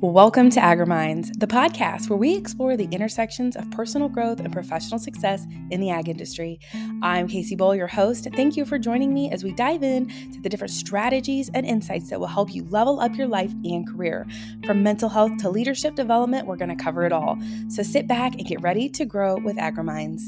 Welcome to AgriMinds, the podcast where we explore the intersections of personal growth and professional success in the ag industry. I'm Kacee, your host. Thank you for joining me as we dive in to the different strategies and insights that will help you level up your life and career. From mental health to leadership development, we're going to cover it all. So sit back and get ready to grow with AgriMinds.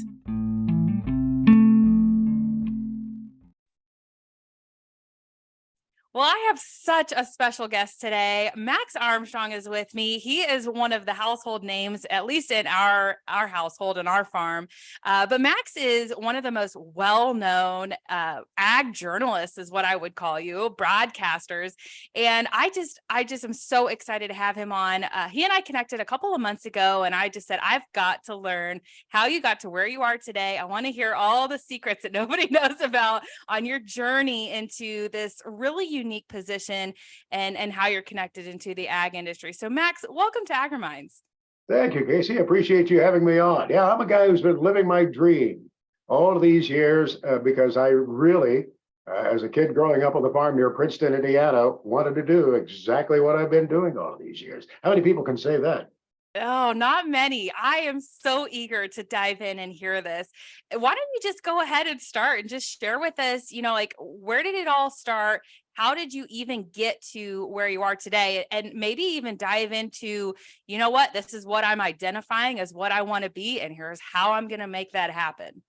Well, I have such a special guest today. Max Armstrong is with me. He is one of the household names, at least in our household and our farm. But Max is one of the most well-known ag journalists, is what I would call you, broadcasters. And I just am so excited to have him on. He and I connected a couple of months ago, and I just said, I've got to learn how you got to where you are today. I want to hear all the secrets that nobody knows about on your journey into this really unique position and how you're connected into the ag industry. So Max, welcome to AgriMinds. Thank you, Kacee. I appreciate you having me on. Yeah, I'm a guy who's been living my dream all of these years because I really, as a kid growing up on the farm near Princeton, Indiana, wanted to do exactly what I've been doing all of these years. How many people can say that? Oh, not many. I am so eager to dive in and hear this. Why don't you just go ahead and start and just share with us, like where did it all start? How did you even get to where you are today? And maybe even dive into, this is what I'm identifying as what I want to be, and here's how I'm going to make that happen.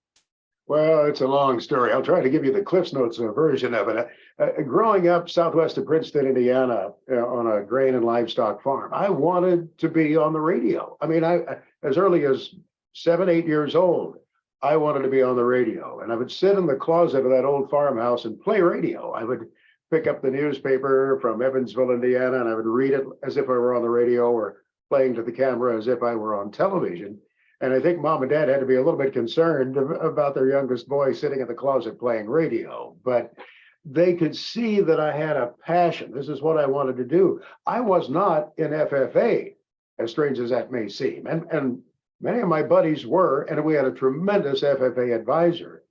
Well, it's a long story. I'll try to give you the Cliffs Notes version of it. Growing up southwest of Princeton, Indiana, on a grain and livestock farm, I wanted to be on the radio. I mean, as early as 7, 8 years old, I wanted to be on the radio. And I would sit in the closet of that old farmhouse and play radio. I would pick up the newspaper from Evansville, Indiana, and I would read it as if I were on the radio, or playing to the camera as if I were on television. And I think mom and dad had to be a little bit concerned about their youngest boy sitting in the closet playing radio, but they could see that I had a passion. This is what I wanted to do. I was not in FFA, as strange as that may seem. And many of my buddies were, and we had a tremendous FFA advisor.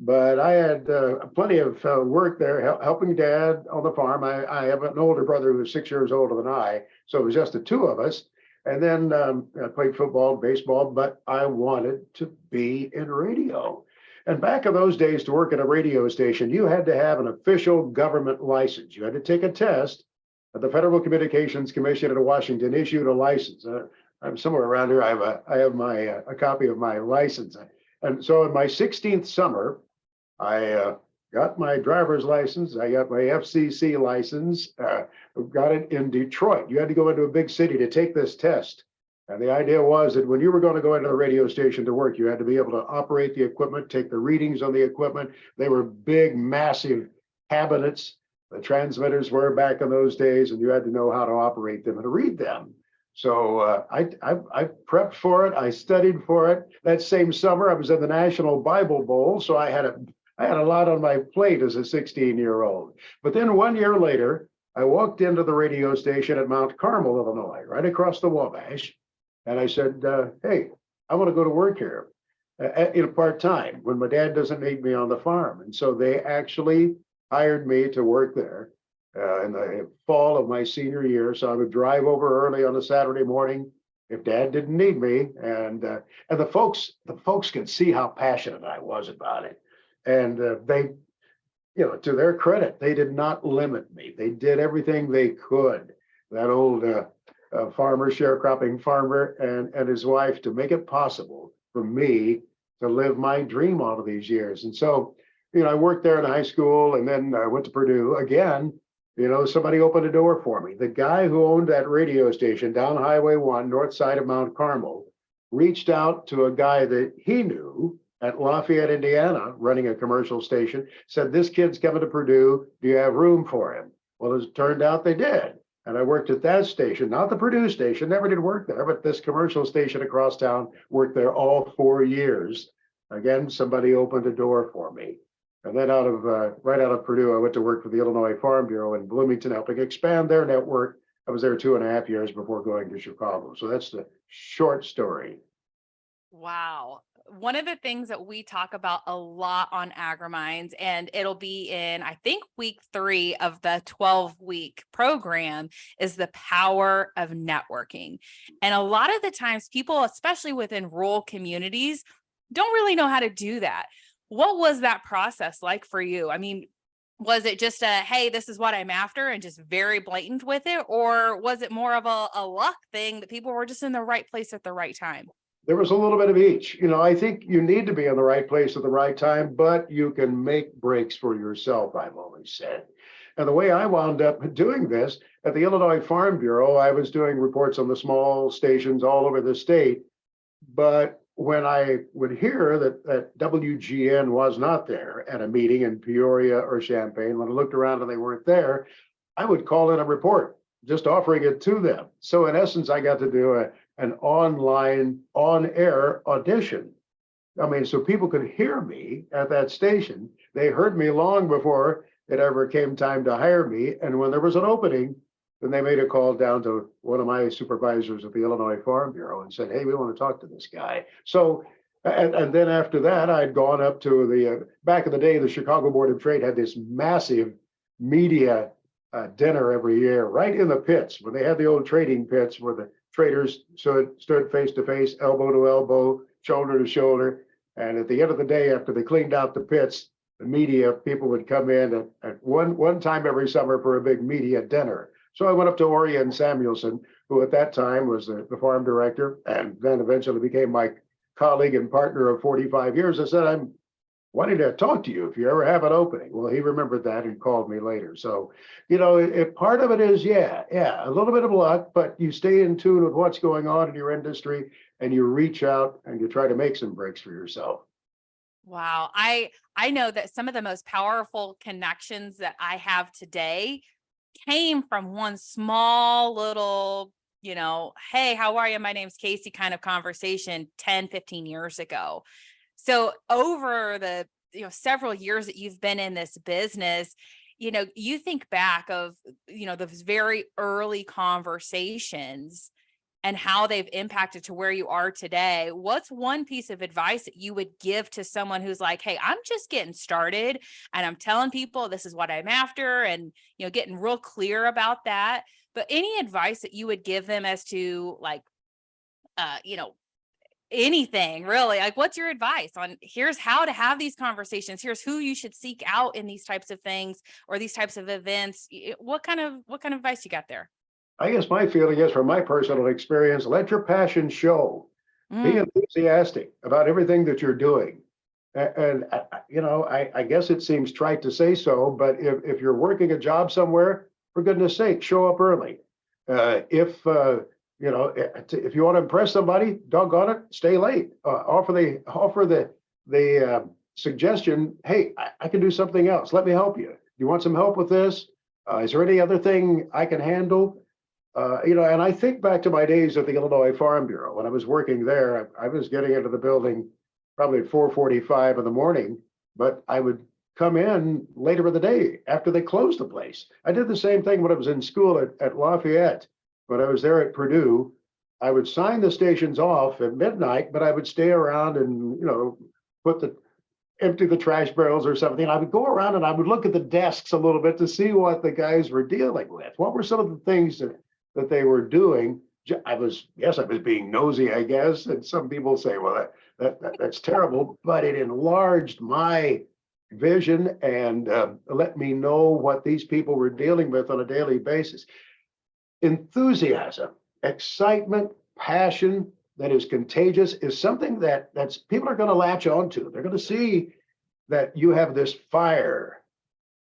But I had plenty of work there, helping dad on the farm. I have an older brother who's 6 years older than I, so it was just the two of us. And then I played football, baseball, but I wanted to be in radio. And back in those days, to work at a radio station, you had to have an official government license. You had to take a test. The Federal Communications Commission in Washington issued a license. I'm somewhere around here. I have a copy of my license. And so in my 16th summer, I got my driver's license. I got my FCC license, got it in Detroit. You had to go into a big city to take this test. And the idea was that when you were going to go into the radio station to work, you had to be able to operate the equipment, take the readings on the equipment. They were big, massive cabinets. The transmitters were back in those days, and you had to know how to operate them and to read them. So I prepped for it. I studied for it. That same summer, I was in the National Bible Bowl, so I had a lot on my plate as a 16-year-old. But then 1 year later, I walked into the radio station at Mount Carmel, Illinois, right across the Wabash. And I said, hey, I want to go to work here part-time when my dad doesn't need me on the farm. And so they actually hired me to work there in the fall of my senior year. So I would drive over early on a Saturday morning if dad didn't need me. And the folks could see how passionate I was about it. And they, to their credit, they did not limit me. They did everything they could. That old farmer, sharecropping farmer, and his wife, to make it possible for me to live my dream all of these years. And so, I worked there in high school, and then I went to Purdue again. Somebody opened a door for me. The guy who owned that radio station down Highway 1, north side of Mount Carmel, reached out to a guy that he knew at Lafayette, Indiana, running a commercial station, said, this kid's coming to Purdue. Do you have room for him? Well, as it turned out, they did. And I worked at that station, not the Purdue station, never did work there, but this commercial station across town, worked there all 4 years. Again, somebody opened a door for me. And then right out of Purdue, I went to work for the Illinois Farm Bureau in Bloomington, helping expand their network. I was there 2.5 years before going to Chicago. So that's the short story. Wow. one of the things that we talk about a lot on AgriMinds, and it'll be in, I think, week 3 of the 12-week program, is the power of networking. And a lot of the times people, especially within rural communities, don't really know how to do that. What was that process like for you? I mean, was it just a, hey, this is what I'm after, and just very blatant with it? Or was it more of a luck thing that people were just in the right place at the right time? There was a little bit of each. I think you need to be in the right place at the right time, but you can make breaks for yourself, I've always said. And the way I wound up doing this at the Illinois Farm Bureau, I was doing reports on the small stations all over the state. But when I would hear that WGN was not there at a meeting in Peoria or Champaign, when I looked around and they weren't there, I would call in a report, just offering it to them. So in essence, I got to do an online, on-air audition. I mean, so people could hear me at that station. They heard me long before it ever came time to hire me. And when there was an opening, then they made a call down to one of my supervisors at the Illinois Farm Bureau and said, hey, we want to talk to this guy. So, and then after that, I'd gone up to back in the day, the Chicago Board of Trade had this massive media dinner every year, right in the pits, when they had the old trading pits where the traders stood face to face, elbow to elbow, shoulder to shoulder. And at the end of the day, after they cleaned out the pits, the media people would come in at one time every summer for a big media dinner. So I went up to Orion Samuelson, who at that time was the farm director, and then eventually became my colleague and partner of 45 years. I said, I'm wanting to talk to you if you ever have an opening. Well, he remembered that and called me later. So, part of it is, yeah, a little bit of luck, but you stay in tune with what's going on in your industry and you reach out and you try to make some breaks for yourself. Wow. I know that some of the most powerful connections that I have today came from one small little, hey, how are you? My name's Kacee kind of conversation 10, 15 years ago. So over the, several years that you've been in this business, you think back of, those very early conversations and how they've impacted to where you are today. What's one piece of advice that you would give to someone who's like, hey, I'm just getting started and I'm telling people this is what I'm after, and, getting real clear about that. But any advice that you would give them as to like, anything really, like, what's your advice on here's how to have these conversations, here's who you should seek out in these types of things or these types of events? What kind of advice you got there? I guess my feeling is, from my personal experience, let your passion show. Be Mm, enthusiastic about everything that you're doing. And I guess it seems trite to say so, but if you're working a job somewhere, for goodness sake, show up early. If you want to impress somebody, doggone it, stay late. Offer the suggestion, hey, I can do something else. Let me help you. You want some help with this? Is there any other thing I can handle? And I think back to my days at the Illinois Farm Bureau. When I was working there, I was getting into the building probably at 4:45 in the morning, but I would come in later in the day after they closed the place. I did the same thing when I was in school at Lafayette. When I was there at Purdue, I would sign the stations off at midnight, but I would stay around and, empty the trash barrels or something. I would go around and I would look at the desks a little bit to see what the guys were dealing with. What were some of the things that they were doing? I was being nosy, I guess. And some people say, well, that's terrible, but it enlarged my vision and let me know what these people were dealing with on a daily basis. Enthusiasm, excitement, passion that is contagious is something that's people are going to latch onto. They're going to see that you have this fire,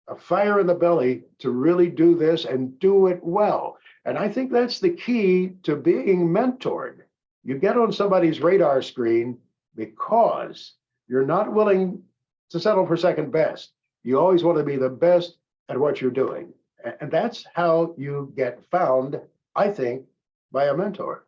a fire in the belly to really do this and do it well. And I think that's the key to being mentored. You get on somebody's radar screen because you're not willing to settle for second best. You always want to be the best at what you're doing. And that's how you get found, I think, by a mentor.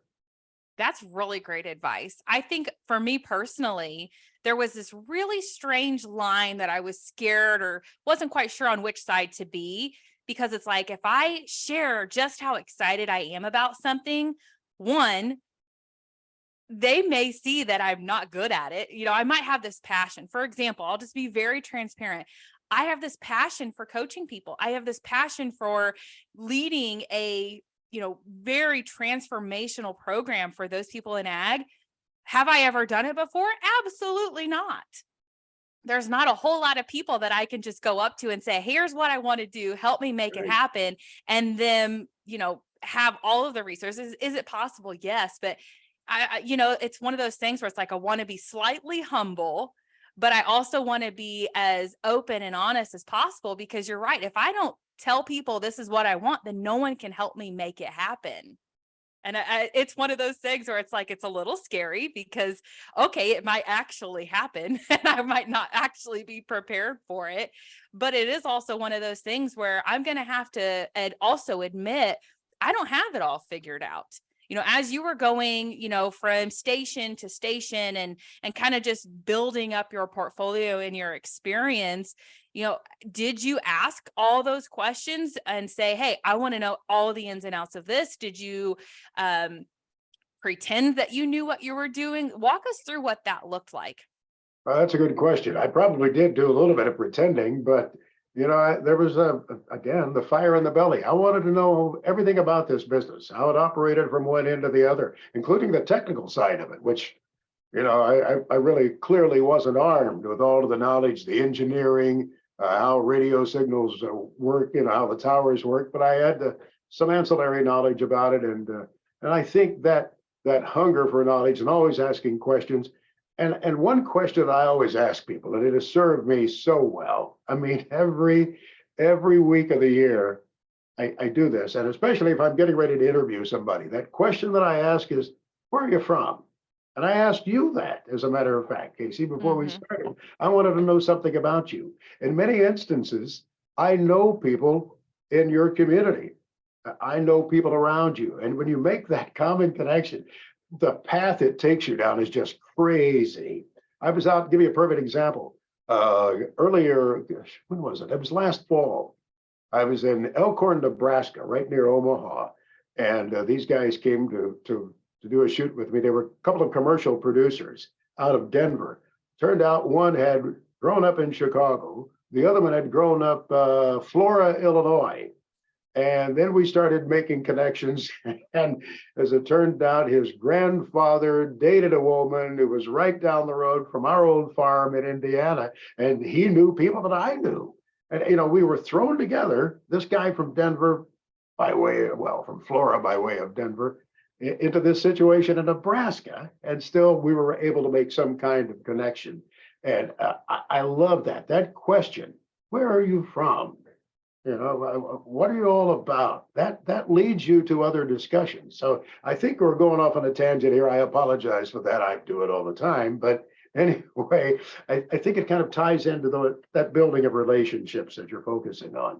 that's really great advice. I think for me personally, there was this really strange line that I was scared or wasn't quite sure on which side to be, because it's like, if I share just how excited I am about something, one, they may see that I'm not good at it. I might have this passion. For example, I'll just be very transparent. I have this passion for coaching people. I have this passion for leading a, very transformational program for those people in ag. Have I ever done it before? Absolutely not. There's not a whole lot of people that I can just go up to and say, here's what I want to do. Help me make it happen. And then, have all of the resources. Is it possible? Yes. But it's one of those things where it's like, I want to be slightly humble, but I also want to be as open and honest as possible, because you're right. If I don't tell people this is what I want, then no one can help me make it happen. And it's one of those things where it's like, it's a little scary because, okay, it might actually happen and I might not actually be prepared for it. But it is also one of those things where I'm going to have to also admit, I don't have it all figured out. As you were going, from station to station and kind of just building up your portfolio and your experience, did you ask all those questions and say, hey, I want to know all the ins and outs of this? Did you pretend that you knew what you were doing? Walk us through what that looked like. That's a good question. I probably did do a little bit of pretending, but there was again, the fire in the belly. I wanted to know everything about this business, how it operated from one end to the other, including the technical side of it, which, I really clearly wasn't armed with all of the knowledge, the engineering, how radio signals work, how the towers work, but I had some ancillary knowledge about it. And I think that hunger for knowledge and always asking questions. And one question I always ask people, and it has served me so well. I mean, every week of the year, I do this, and especially if I'm getting ready to interview somebody, that question that I ask is, where are you from? And I asked you that, as a matter of fact, Kacee, before we started. I wanted to know something about you. In many instances, I know people in your community. I know people around you. And when you make that common connection, the path it takes you down is just crazy. I was out, give you a perfect example. Earlier, when was it? It was last fall. I was in Elkhorn, Nebraska, right near Omaha. And these guys came to do a shoot with me. They were a couple of commercial producers out of Denver. Turned out one had grown up in Chicago. The other one had grown up Flora, Illinois. And then we started making connections. And as it turned out, his grandfather dated a woman who was right down the road from our old farm in Indiana. And he knew people that I knew. And, we were thrown together, this guy from Denver from Flora by way of Denver, into this situation in Nebraska. And still we were able to make some kind of connection. And I love that question, where are you from? What are you all about? That leads you to other discussions. So I think we're going off on a tangent here. I apologize for that. I do it all the time. But anyway, I think it kind of ties into that building of relationships that you're focusing on.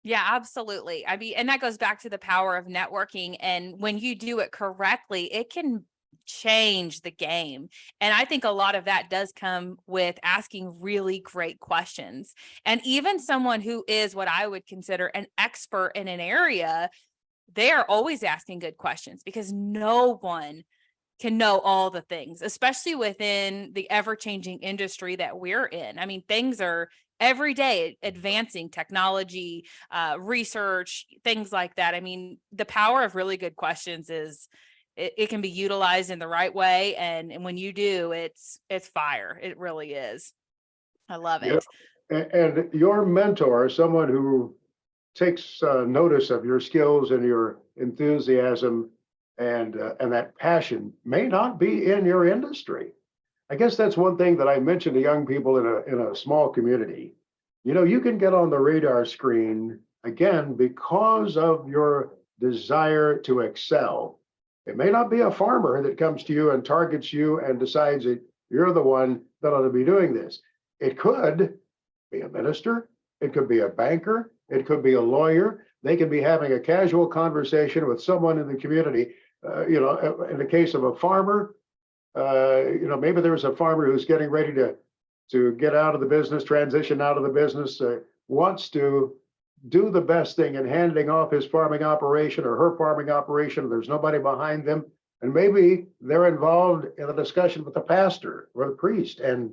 Yeah, absolutely. I mean, and that goes back to the power of networking. And when you do it correctly, it can change the game. And I think a lot of that does come with asking really great questions. And even someone who is what I would consider an expert in an area, they are always asking good questions, because no one can know all the things, especially within the ever-changing industry that we're in. I mean, things are every day advancing, technology, research, things like that. I mean, the power of really good questions is it can be utilized in the right way. And when you do, it's fire. It really is. I love it. And your mentor, someone who takes notice of your skills and your enthusiasm and that passion, may not be in your industry. I guess that's one thing that I mention to young people in a small community. You can get on the radar screen again because of your desire to excel. It may not be a farmer that comes to you and targets you and decides that you're the one that ought to be doing this. It could be a minister. It could be a banker. It could be a lawyer. They could be having a casual conversation with someone in the community. In the case of a farmer, maybe there's a farmer who's getting ready to get out of the business, transition out of the business, wants to do the best thing in handing off his farming operation or her farming operation. There's nobody behind them. And maybe they're involved in a discussion with the pastor or the priest. And,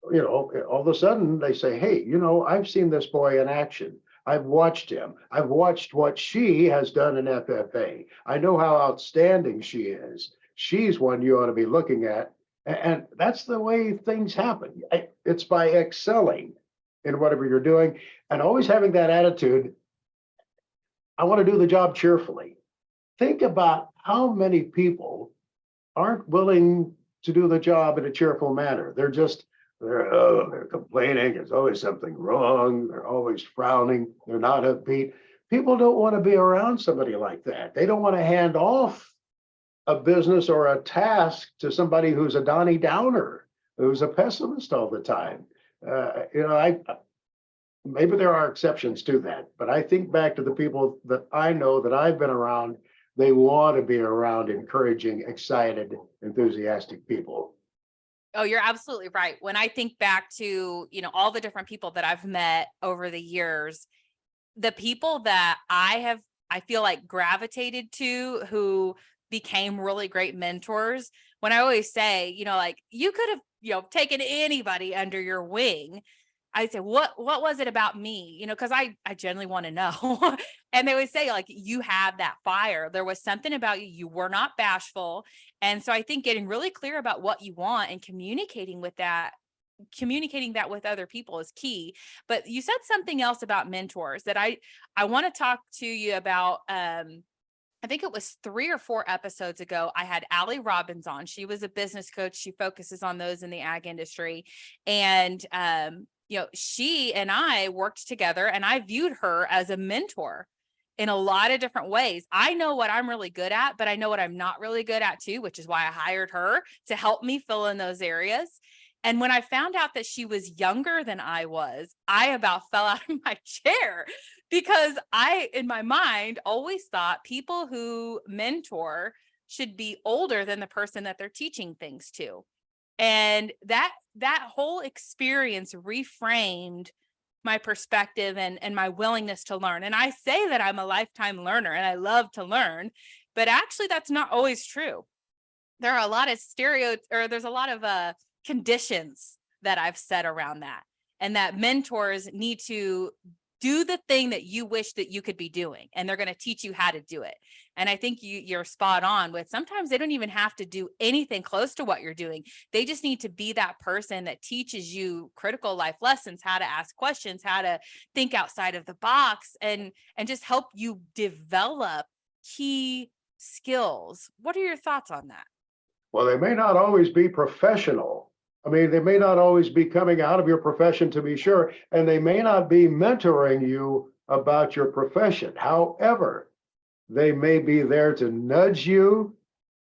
all of a sudden they say, hey, I've seen this boy in action. I've watched him. I've watched what she has done in FFA. I know how outstanding she is. She's one you ought to be looking at. And that's the way things happen. It's by excelling in whatever you're doing and always having that attitude. I want to do the job cheerfully. Think about how many people aren't willing to do the job in a cheerful manner. They're complaining. There's always something wrong. They're always frowning. They're not upbeat. People don't want to be around somebody like that. They don't want to hand off a business or a task to somebody who's a Donnie Downer, who's a pessimist all the time. Maybe there are exceptions to that, but I think back to the people that I know that I've been around. They want to be around encouraging, excited, enthusiastic people. Oh, you're absolutely right. When I think back to, all the different people that I've met over the years, the people that I feel like gravitated to who became really great mentors. When I always say, like you could have, taken anybody under your wing. I say, what was it about me? Because I generally want to know. And they would say, like, you have that fire. There was something about you. You were not bashful. And so I think getting really clear about what you want and communicating that with other people is key. But you said something else about mentors that I want to talk to you about. I think it was 3 or 4 episodes ago, I had Allie Robbins on. She was a business coach. She focuses on those in the ag industry. And, she and I worked together and I viewed her as a mentor in a lot of different ways. I know what I'm really good at, but I know what I'm not really good at too, which is why I hired her to help me fill in those areas. And when I found out that she was younger than I was, I about fell out of my chair because I, in my mind, always thought people who mentor should be older than the person that they're teaching things to. And that whole experience reframed my perspective and my willingness to learn. And I say that I'm a lifetime learner and I love to learn, but actually that's not always true. There are a lot of there's a lot of conditions that I've set around that, and that mentors need to do the thing that you wish that you could be doing, and they're going to teach you how to do it. And I think you're spot on with sometimes they don't even have to do anything close to what you're doing. They just need to be that person that teaches you critical life lessons, how to ask questions, how to think outside of the box, and just help you develop key skills. What are your thoughts on that? Well, they may not always be professional. I mean, they may not always be coming out of your profession, to be sure, and they may not be mentoring you about your profession. However, they may be there to nudge you,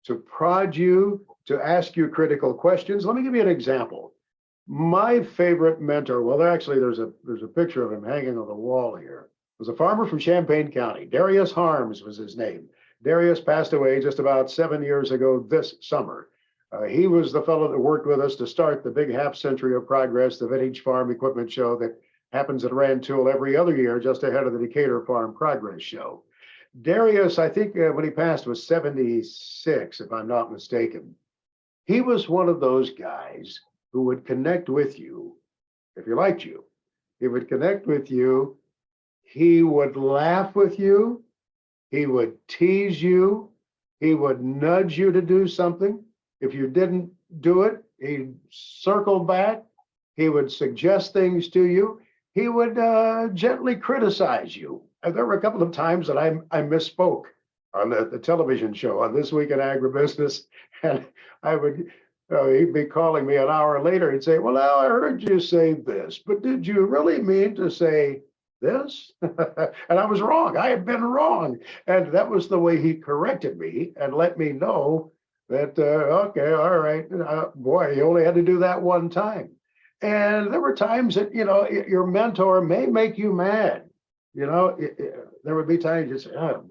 to prod you, to ask you critical questions. Let me give you an example. My favorite mentor, well, actually, there's a picture of him hanging on the wall here. Was a farmer from Champaign County. Darius Harms was his name. Darius passed away just about 7 years ago this summer. He was the fellow that worked with us to start the big half century of progress, the Vintage Farm Equipment Show that happens at Rantoul every other year, just ahead of the Decatur Farm Progress Show. Darius, I think when he passed was 76, if I'm not mistaken. He was one of those guys who would connect with you if he liked you. He would connect with you. He would laugh with you. He would tease you. He would nudge you to do something. If you didn't do it, he'd circle back. He would suggest things to you. He would gently criticize you. And there were a couple of times that I misspoke on the television show on This Week in Agribusiness. And he'd be calling me an hour later. He'd say, well, now I heard you say this, but did you really mean to say this? And I was wrong. I had been wrong. And that was the way he corrected me and let me know that, okay, all right, boy, you only had to do that one time. And there were times that, your mentor may make you mad. There would be times you say, oh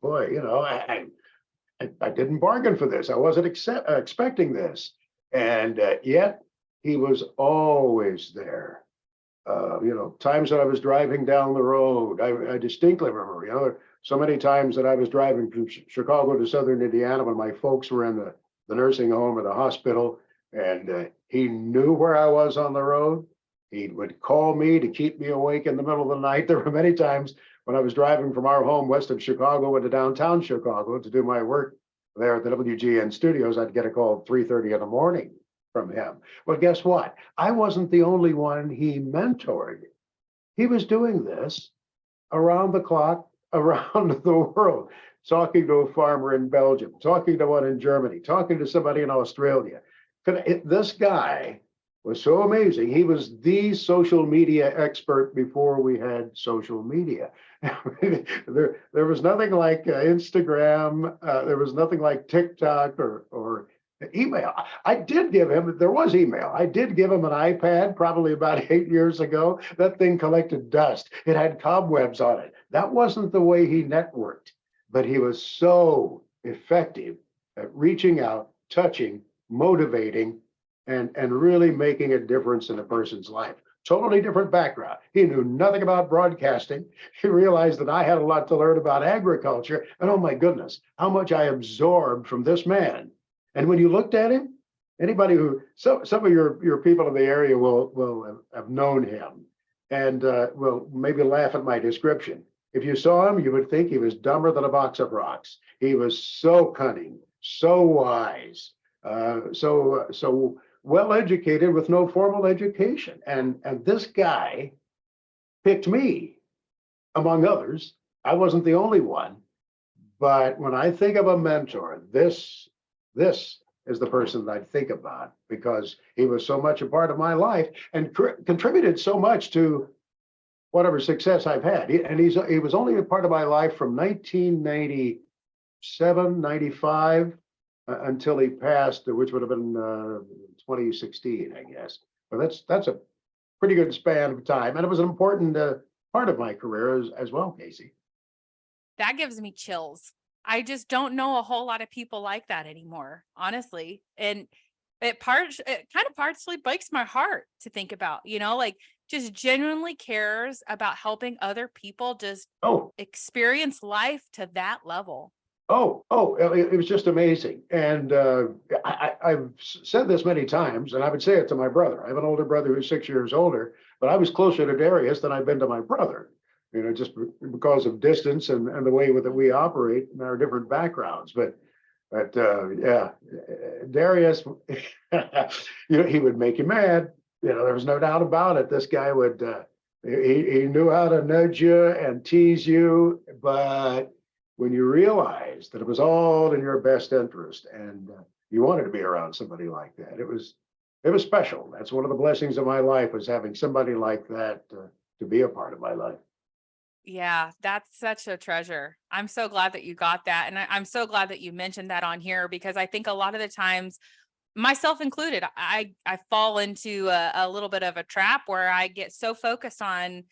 boy, I didn't bargain for this. I wasn't expecting this. And yet he was always there Times that I was driving down the road, I distinctly remember, so many times that I was driving from Chicago to Southern Indiana when my folks were in the nursing home or the hospital, and he knew where I was on the road. He would call me to keep me awake in the middle of the night. There were many times when I was driving from our home west of Chicago into downtown Chicago to do my work there at the WGN studios. I'd get a call at 3:30 in the morning from him. Well, guess what? I wasn't the only one he mentored. He was doing this around the clock, around the world, talking to a farmer in Belgium, talking to one in Germany, talking to somebody in Australia. This guy was so amazing. He was the social media expert before we had social media. There was nothing like Instagram. There was nothing like TikTok or email. I did give him, there was email. I did give him an iPad probably about 8 years ago. That thing collected dust. It had cobwebs on it. That wasn't the way he networked, but he was so effective at reaching out, touching, motivating, and really making a difference in a person's life. Totally different background. He knew nothing about broadcasting. He realized that I had a lot to learn about agriculture. And oh my goodness, how much I absorbed from this man. And when you looked at him, anybody who, some of your people in the area will have known him and will maybe laugh at my description. If you saw him, you would think he was dumber than a box of rocks. He was so cunning, so wise, so well educated with no formal education. And this guy picked me, among others. I wasn't the only one. But when I think of a mentor, this is the person that I think about because he was so much a part of my life and contributed so much to whatever success I've had. He was only a part of my life from 1997, 95 until he passed, which would have been 2016, I guess. But that's a pretty good span of time, and it was an important part of my career as well, Kacee. That gives me chills. I just don't know a whole lot of people like that anymore, honestly. And it kind of partially breaks my heart to think about, like just genuinely cares about helping other people just experience life to that level. It was just amazing. And I've said this many times, and I would say it to my brother. I have an older brother who's 6 years older, but I was closer to Darius than I've been to my brother, just because of distance and the way that we operate and our different backgrounds. But yeah, Darius, he would make you mad. There was no doubt about it. This guy would, he knew how to nudge you and tease you, but when you realized that it was all in your best interest and you wanted to be around somebody like that, it was special. That's one of the blessings of my life, was having somebody like that to be a part of my life. Yeah, that's such a treasure. I'm so glad that you got that. And I'm so glad that you mentioned that on here, because I think a lot of the times, myself included, I fall into a little bit of a trap where I get so focused on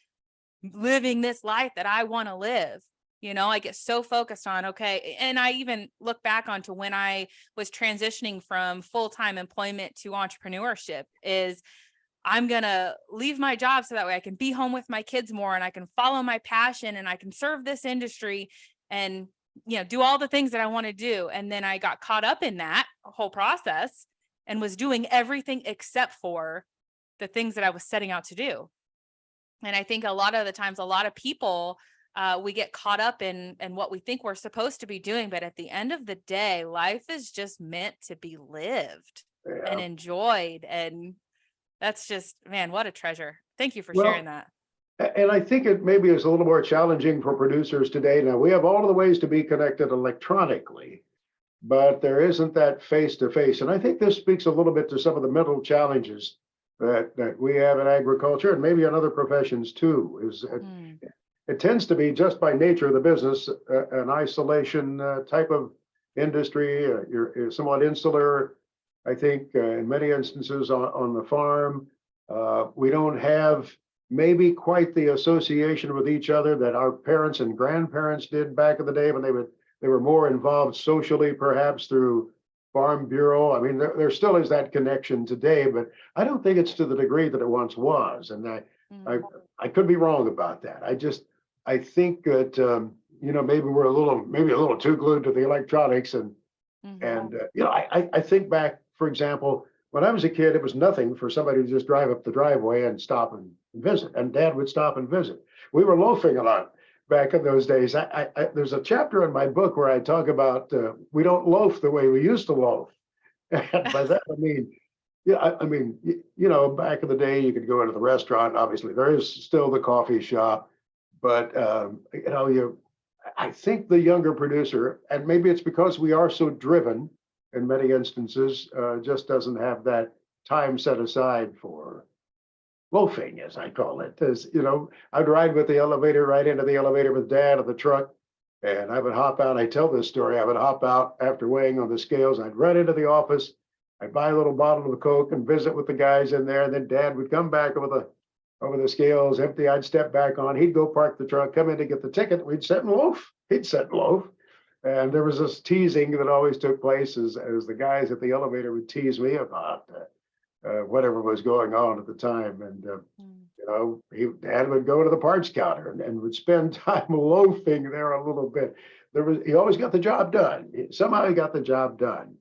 living this life that I want to live. I get so focused on, okay. And I even look back onto when I was transitioning from full-time employment to entrepreneurship, is I'm going to leave my job so that way I can be home with my kids more and I can follow my passion and I can serve this industry and, do all the things that I want to do. And then I got caught up in that whole process and was doing everything except for the things that I was setting out to do. And I think a lot of the times, a lot of people, we get caught up in what we think we're supposed to be doing. But at the end of the day, life is just meant to be lived and enjoyed. And that's just, man, what a treasure. Thank you for sharing that. And I think it maybe is a little more challenging for producers today. Now, we have all of the ways to be connected electronically, but there isn't that face-to-face. And I think this speaks a little bit to some of the mental challenges that we have in agriculture and maybe in other professions too. It tends to be, just by nature of the business, an isolation type of industry. You're somewhat insular, I think, in many instances on the farm. We don't have maybe quite the association with each other that our parents and grandparents did back in the day, when they were more involved socially, perhaps through Farm Bureau. I mean, there still is that connection today, but I don't think it's to the degree that it once was. And I Mm. I could be wrong about that. I think that maybe we're maybe a little too glued to the electronics Mhm. and I think back, for example, when I was a kid, it was nothing for somebody to just drive up the driveway and stop and visit, and Dad would stop and visit. We were loafing a lot back in those days. There's a chapter in my book where I talk about we don't loaf the way we used to loaf, and by that I mean, yeah, I mean, back in the day, you could go into the restaurant. Obviously, there is still the coffee shop, but I think the younger producer, and maybe it's because we are so driven in many instances, just doesn't have that time set aside for loafing, as I call it. As I'd ride with the elevator right into the elevator with Dad of the truck, and I would hop out. I tell this story. I would hop out after weighing on the scales. I'd run into the office. I'd buy a little bottle of Coke and visit with the guys in there. And then Dad would come back over the scales empty. I'd step back on. He'd go park the truck, come in to get the ticket. We'd sit and loaf. He'd sit and loaf. And there was this teasing that always took place as the guys at the elevator would tease me about whatever was going on at the time. And Mm. Dad would go to the parts counter and would spend time loafing there a little bit. He always got the job done. Somehow he got the job done.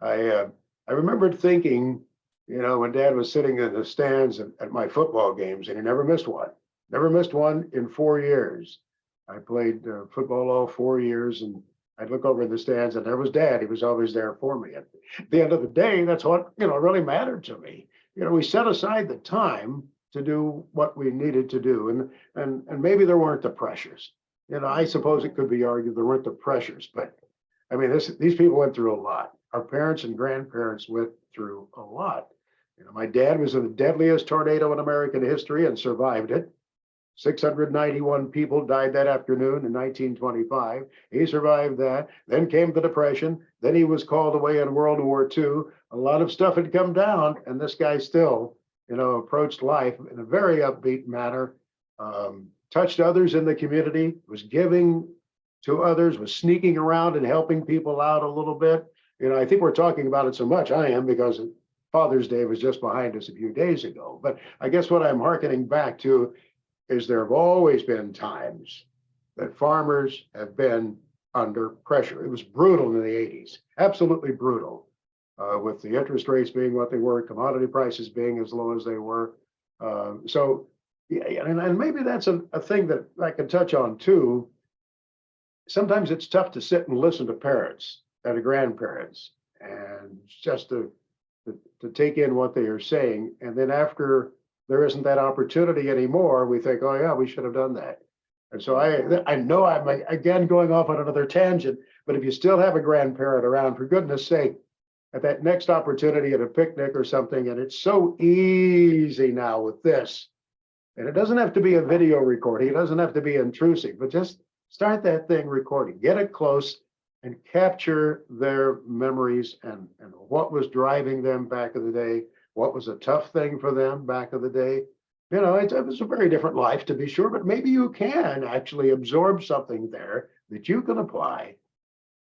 I remembered thinking, when Dad was sitting in the stands at my football games, and he never missed one. Never missed one in 4 years. I played football all 4 years, and I'd look over in the stands, and there was Dad. He was always there for me. At the end of the day, that's what really mattered to me. We set aside the time to do what we needed to do, and maybe there weren't the pressures. I suppose it could be argued there weren't the pressures, but I mean, these people went through a lot. Our parents and grandparents went through a lot. My dad was in the deadliest tornado in American history and survived it. 691 people died that afternoon in 1925. He survived that. Then came the Depression. Then he was called away in World War II. A lot of stuff had come down, and this guy still, approached life in a very upbeat manner, touched others in the community, was giving to others, was sneaking around and helping people out a little bit. I think we're talking about it so much. I am, because Father's Day was just behind us a few days ago. But I guess what I'm hearkening back to is there have always been times that farmers have been under pressure. It was brutal in the 80s, absolutely brutal, with the interest rates being what they were, commodity prices being as low as they were. Yeah, and maybe that's a thing that I can touch on too. Sometimes it's tough to sit and listen to parents and to grandparents and just to take in what they are saying. And then after there isn't that opportunity anymore, we think, oh yeah, we should have done that. And so I know I'm again going off on another tangent, but if you still have a grandparent around, for goodness sake, at that next opportunity at a picnic or something, and it's so easy now with this, and it doesn't have to be a video recording, it doesn't have to be intrusive, but just start that thing recording, get it close and capture their memories and what was driving them back in the day, what was a tough thing for them back in the day. It was a very different life, to be sure, but maybe you can actually absorb something there that you can apply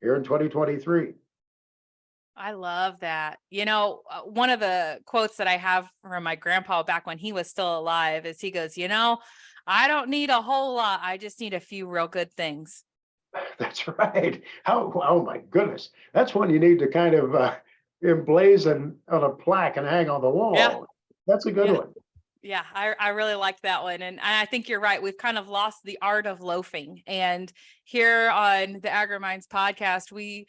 here in 2023. I love that. One of the quotes that I have from my grandpa back when he was still alive is he goes, I don't need a whole lot. I just need a few real good things. That's right. Oh my goodness. That's one you need to kind of emblazon on a plaque and hang on the Yeah. wall. That's a good Yeah. one. Yeah. I really like that one. And I think you're right. We've kind of lost the art of loafing. And here on the Agri Minds podcast, we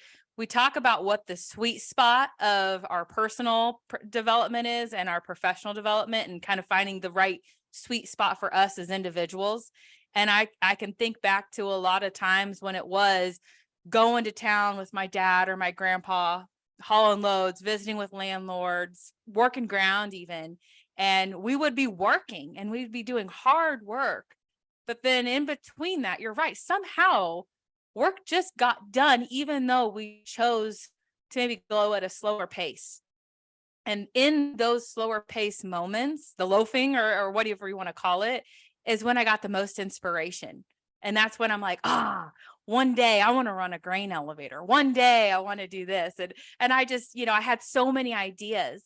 talk about what the sweet spot of our personal development is and our professional development, and kind of finding the right sweet spot for us as individuals. And I can think back to a lot of times when it was going to town with my dad or my grandpa, hauling loads, visiting with landlords, working ground even. And we would be working and we'd be doing hard work. But then in between that, you're right, somehow work just got done, even though we chose to maybe go at a slower pace. And in those slower pace moments, the loafing or whatever you want to call it, is when I got the most inspiration. And that's when I'm like, one day I want to run a grain elevator. One day I want to do this. And I just, I had so many ideas.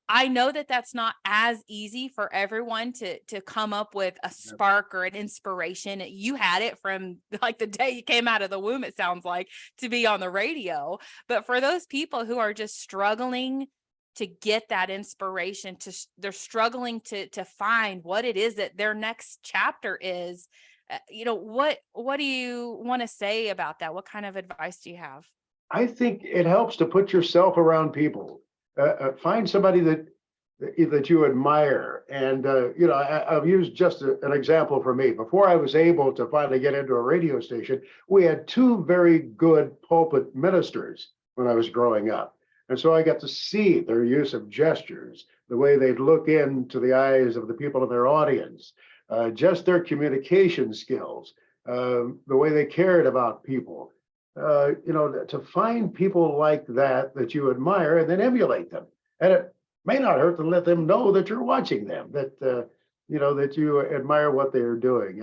I know that that's not as easy for everyone to come up with a spark or an inspiration. You had it from like the day you came out of the womb, it sounds like, to be on the radio. But for those people who are just struggling to get that inspiration, they're struggling to find what it is that their next chapter is. What do you want to say about that? What kind of advice do you have? I think it helps to put yourself around people. Find somebody that you admire. And I've used just an example for me. Before I was able to finally get into a radio station, we had two very good pulpit ministers when I was growing up. And so I got to see their use of gestures, the way they'd look into the eyes of the people in their audience, just their communication skills, the way they cared about people. To find people like that you admire and then emulate them. And it may not hurt to let them know that you're watching them, that you admire what they're doing.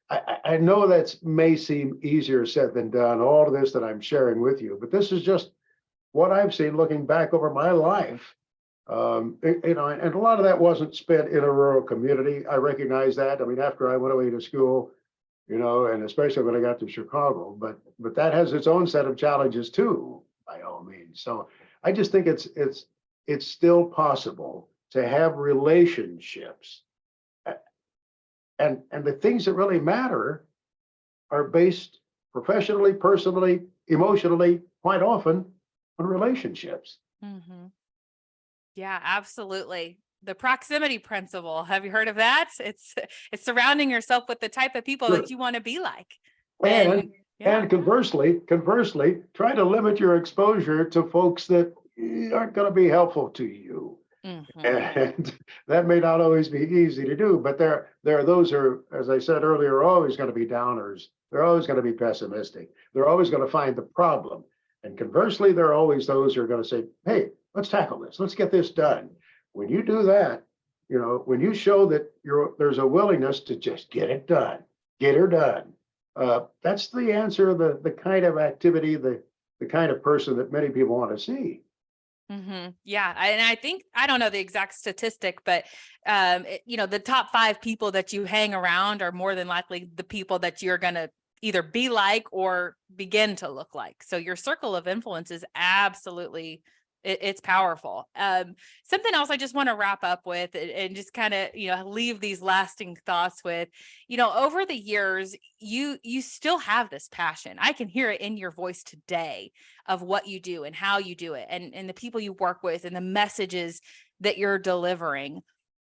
I know that may seem easier said than done, all of this that I'm sharing with you, but this is just what I've seen looking back over my life. And a lot of that wasn't spent in a rural community. I recognize that. I mean, after I went away to school, and especially when I got to Chicago, but that has its own set of challenges too, by all means. So I just think it's still possible to have relationships, and the things that really matter are based professionally, personally, emotionally, quite often on relationships. Mm-hmm. Yeah, absolutely. The proximity principle. Have you heard of that? It's surrounding yourself with the type of people that you want to be like. And conversely, try to limit your exposure to folks that aren't going to be helpful to you. Mm-hmm. And that may not always be easy to do, but there are those who are, as I said earlier, always going to be downers. They're always going to be pessimistic. They're always going to find the problem. And conversely, there are always those who are going to say, hey, let's tackle this. Let's get this done. When you do that, when you show that there's a willingness to just get it done, get her done. That's the answer, the kind of activity, the kind of person that many people want to see. Mm-hmm. Yeah. And I think, I don't know the exact statistic, but, the top 5 people that you hang around are more than likely the people that you're going to either be like or begin to look like. So your circle of influence is absolutely, it's powerful. Something else I just want to wrap up with and just kind of, leave these lasting thoughts with, over the years, you still have this passion. I can hear it in your voice today of what you do and how you do it and the people you work with and the messages that you're delivering.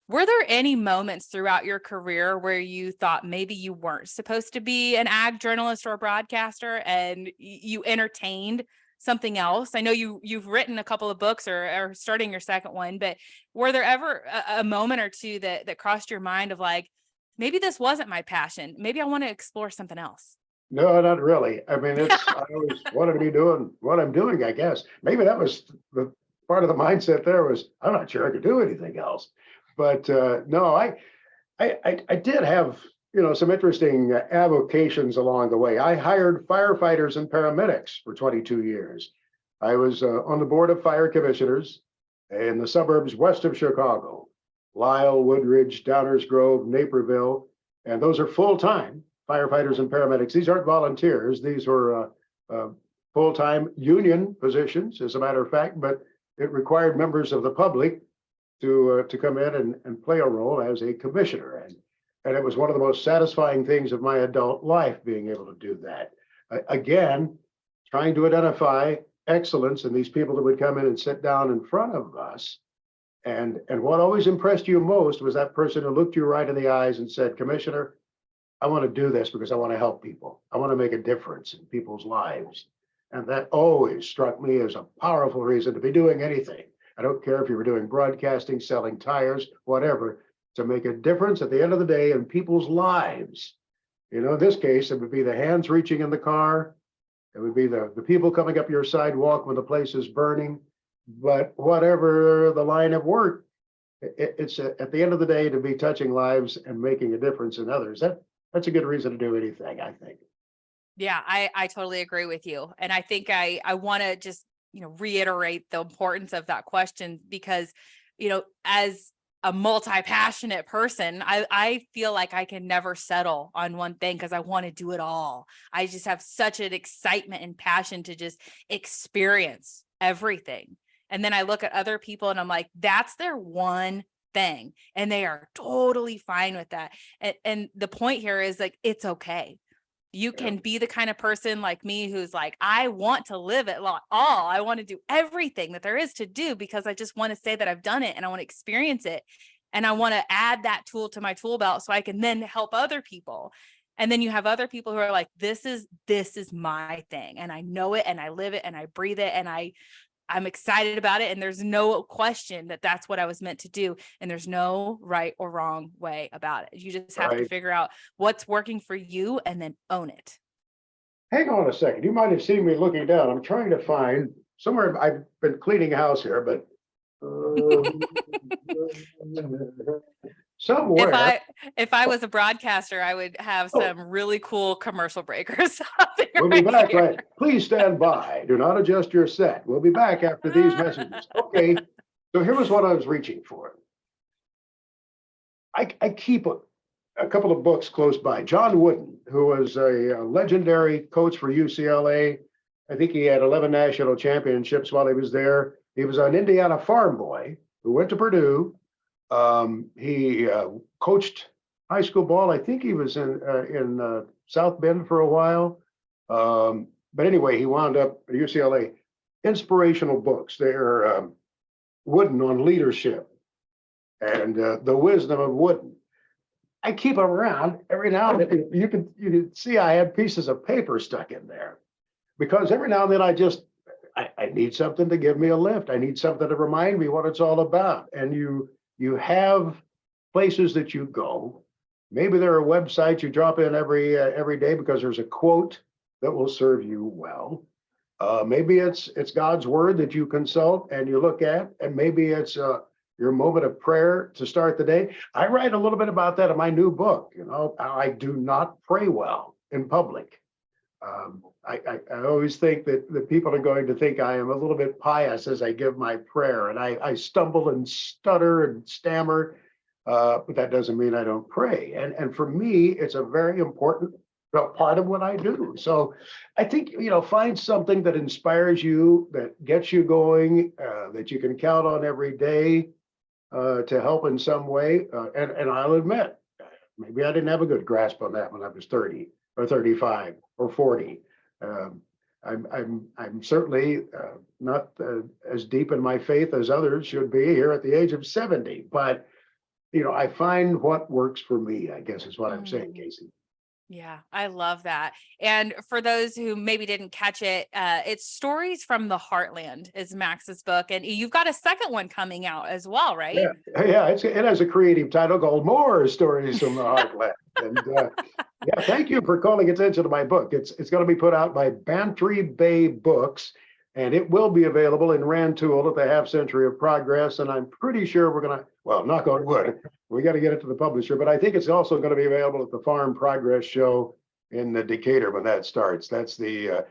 Were there any moments throughout your career where you thought maybe you weren't supposed to be an ag journalist or a broadcaster and you entertained something else? I know you've written a couple of books or starting your second one, but were there ever a moment or two that crossed your mind of like, maybe this wasn't my passion. Maybe I want to explore something else? No, not really. I mean, I always wanted to be doing what I'm doing, I guess. Maybe that was the part of the mindset there was, I'm not sure I could do anything else. But no, I did have, some interesting avocations along the way. I hired firefighters and paramedics for 22 years. I was on the board of fire commissioners in the suburbs west of Chicago, Lisle, Woodridge, Downers Grove, Naperville, and those are full-time firefighters and paramedics. These aren't volunteers. These were full-time union positions, as a matter of fact, but it required members of the public to come in and play a role as a commissioner. And it was one of the most satisfying things of my adult life, being able to do that. Again, trying to identify excellence in these people that would come in and sit down in front of us. And what always impressed you most was that person who looked you right in the eyes and said, Commissioner, I want to do this because I want to help people. I want to make a difference in people's lives. And that always struck me as a powerful reason to be doing anything. I don't care if you were doing broadcasting, selling tires, whatever, to make a difference at the end of the day in people's lives. In this case, it would be the hands reaching in the car. It would be the people coming up your sidewalk when the place is burning. But whatever the line of work, it's at the end of the day to be touching lives and making a difference in others. That's a good reason to do anything, I think. Yeah, I totally agree with you. And I think I want to just reiterate the importance of that question, because, as a multi-passionate person, I feel like I can never settle on one thing because I want to do it all. I just have such an excitement and passion to just experience everything. And then I look at other people and I'm like, that's their one thing. And they are totally fine with that. And the point here is like, it's okay. You can be the kind of person like me who's like, I want to live it all. I want to do everything that there is to do because I just want to say that I've done it and I want to experience it. And I want to add that tool to my tool belt so I can then help other people. And then you have other people who are like, this is my thing. And I know it and I live it and I breathe it and I'm excited about it. And there's no question that that's what I was meant to do. And there's no right or wrong way about it. You just have to figure out what's working for you and then own it. Hang on a second. You might have seen me looking down. I'm trying to find somewhere. I've been cleaning house here, but somewhere. If I was a broadcaster, I would have some really cool commercial breakers. We'll be back, right? Please stand by. Do not adjust your set. We'll be back after these messages. Okay. So here was what I was reaching for. I keep a couple of books close by. John Wooden, who was a legendary coach for UCLA. I think he had 11 national championships while he was there. He was an Indiana farm boy who went to Purdue. He coached high school ball. I think he was in South Bend for a while. But anyway, he wound up at UCLA. Inspirational books. They're Wooden on leadership and the wisdom of Wooden. I keep them around every now and then. You can see I have pieces of paper stuck in there because every now and then I need something to give me a lift. I need something to remind me what it's all about. And you have places that you go. Maybe there are websites you drop in every day because there's a quote that will serve you well. Maybe it's God's word that you consult and you look at, and maybe it's your moment of prayer to start the day. I write a little bit about that in my new book. I do not pray well in public. I always think that people are going to think I am a little bit pious as I give my prayer, and I stumble and stutter and stammer, but that doesn't mean I don't pray. And for me, it's a very important part of what I do. So I think, find something that inspires you, that gets you going, that you can count on every day to help in some way. And I'll admit, maybe I didn't have a good grasp on that when I was 30 or 35 or 40. I'm certainly not as deep in my faith as others should be here at the age of 70, but I find what works for me, I guess is what I'm saying, Kacee. Yeah, I love that. And for those who maybe didn't catch it, it's Stories from the Heartland is Max's book. And you've got a second one coming out as well, right? Yeah, it has a creative title called More Stories from the Heartland. And yeah, thank you for calling attention to my book. It's going to be put out by Bantry Bay Books, and it will be available in Rantoul at the Half Century of Progress. And I'm pretty sure we're going to, well, knock on wood, we got to get it to the publisher, but I think it's also going to be available at the Farm Progress Show in Decatur when that starts. That's the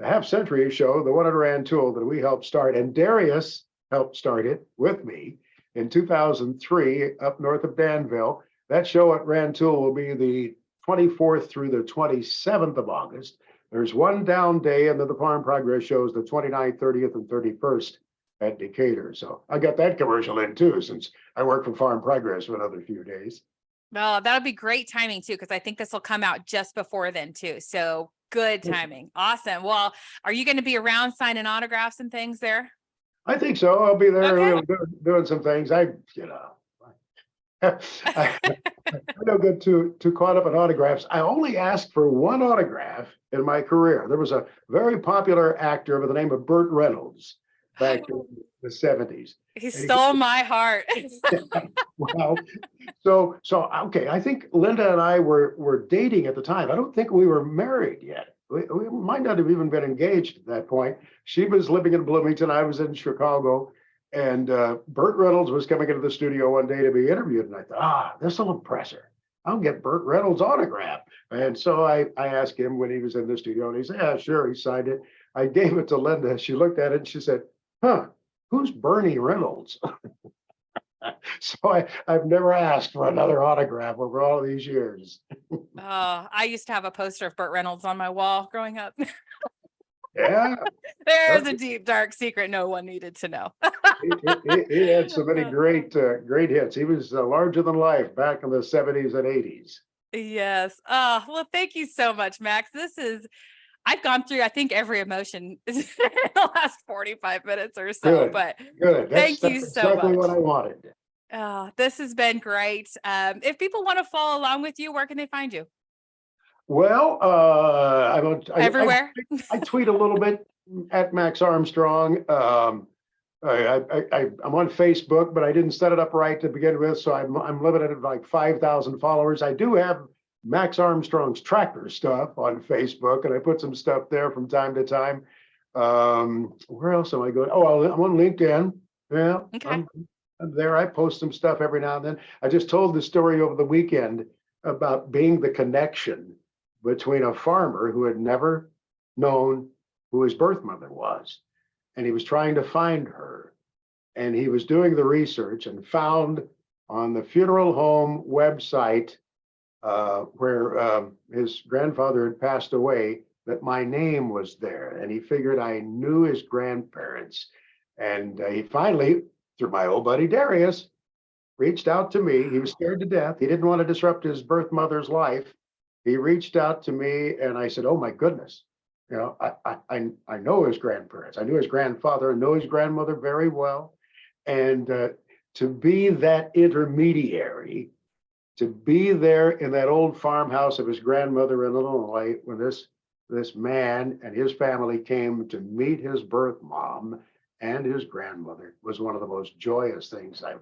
Half Century show, the one at Rantoul that we helped start, and Darius helped start it with me in 2003 up north of Danville. That show at Rantoul will be the 24th through the 27th of August. There's one down day, and then the Farm Progress shows the 29th, 30th, and 31st at Decatur. So I got that commercial in too, since I work for Farm Progress for another few days. Well, that'll be great timing too, because I think this will come out just before then too. So good timing. Awesome. Well, are you going to be around signing autographs and things there? I think so. I'll be there doing some things. I'm no good too caught up in autographs. I only asked for one autograph in my career. There was a very popular actor by the name of Burt Reynolds back in the 70s. He stole my heart. Wow. So okay, I think Linda and I were dating at the time. I don't think we were married yet. We might not have even been engaged at that point. She was living in Bloomington. I was in Chicago. And Burt Reynolds was coming into the studio one day to be interviewed. And I thought, this will impress her. I'll get Burt Reynolds' autograph. And so I asked him when he was in the studio, and he said, yeah, sure. He signed it. I gave it to Linda. She looked at it and she said, huh, who's Bernie Reynolds? So I've never asked for another autograph over all these years. Oh, I used to have a poster of Burt Reynolds on my wall growing up. Yeah, There's a deep, dark secret no one needed to know. he had so many great hits. He was larger than life back in the 70s and 80s. Yes. Oh, well, thank you so much, Max. I've gone through, I think, every emotion in the last 45 minutes or so, Good, but good. thank That's you so exactly much. what I wanted. This has been great. If people want to follow along with you, where can they find you? Well, Everywhere? I tweet a little bit at Max Armstrong. I'm on Facebook, but I didn't set it up right to begin with, so I'm limited at like 5,000 followers. I do have Max Armstrong's tractor stuff on Facebook, and I put some stuff there from time to time. Where else am I going? Oh, I'm on LinkedIn. Yeah, Okay. I'm there. I post some stuff every now and then. I just told the story over the weekend about being the connection between a farmer who had never known who his birth mother was, and he was trying to find her. And he was doing the research and found on the funeral home website where his grandfather had passed away that my name was there. And he figured I knew his grandparents. And he finally, through my old buddy Darius, reached out to me. He was scared to death. He didn't want to disrupt his birth mother's life. He reached out to me and I said, oh my goodness. You know, I know his grandparents. I knew his grandfather and know his grandmother very well. And to be that intermediary, to be there in that old farmhouse of his grandmother in Illinois when this man and his family came to meet his birth mom and his grandmother was one of the most joyous things I've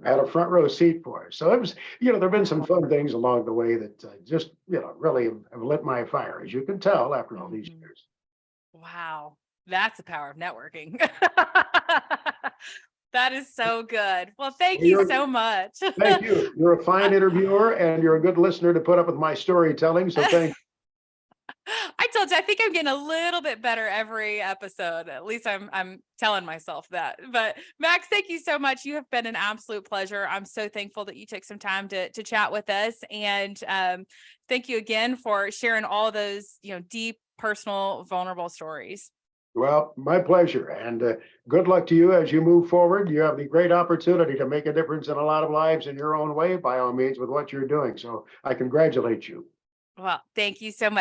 had a front row seat for. So it was, there have been some fun things along the way that just, really have lit my fire, as you can tell after all these years. Wow. That's the power of networking. That is so good. Well, thank you so much. Thank you. You're a fine interviewer and you're a good listener to put up with my storytelling. So thank you. I told you, I think I'm getting a little bit better every episode. At least I'm telling myself that. But Max, thank you so much. You have been an absolute pleasure. I'm so thankful that you took some time to chat with us. And thank you again for sharing all those, deep, personal, vulnerable stories. Well, my pleasure. And good luck to you as you move forward. You have the great opportunity to make a difference in a lot of lives in your own way, by all means, with what you're doing. So I congratulate you. Well, thank you so much.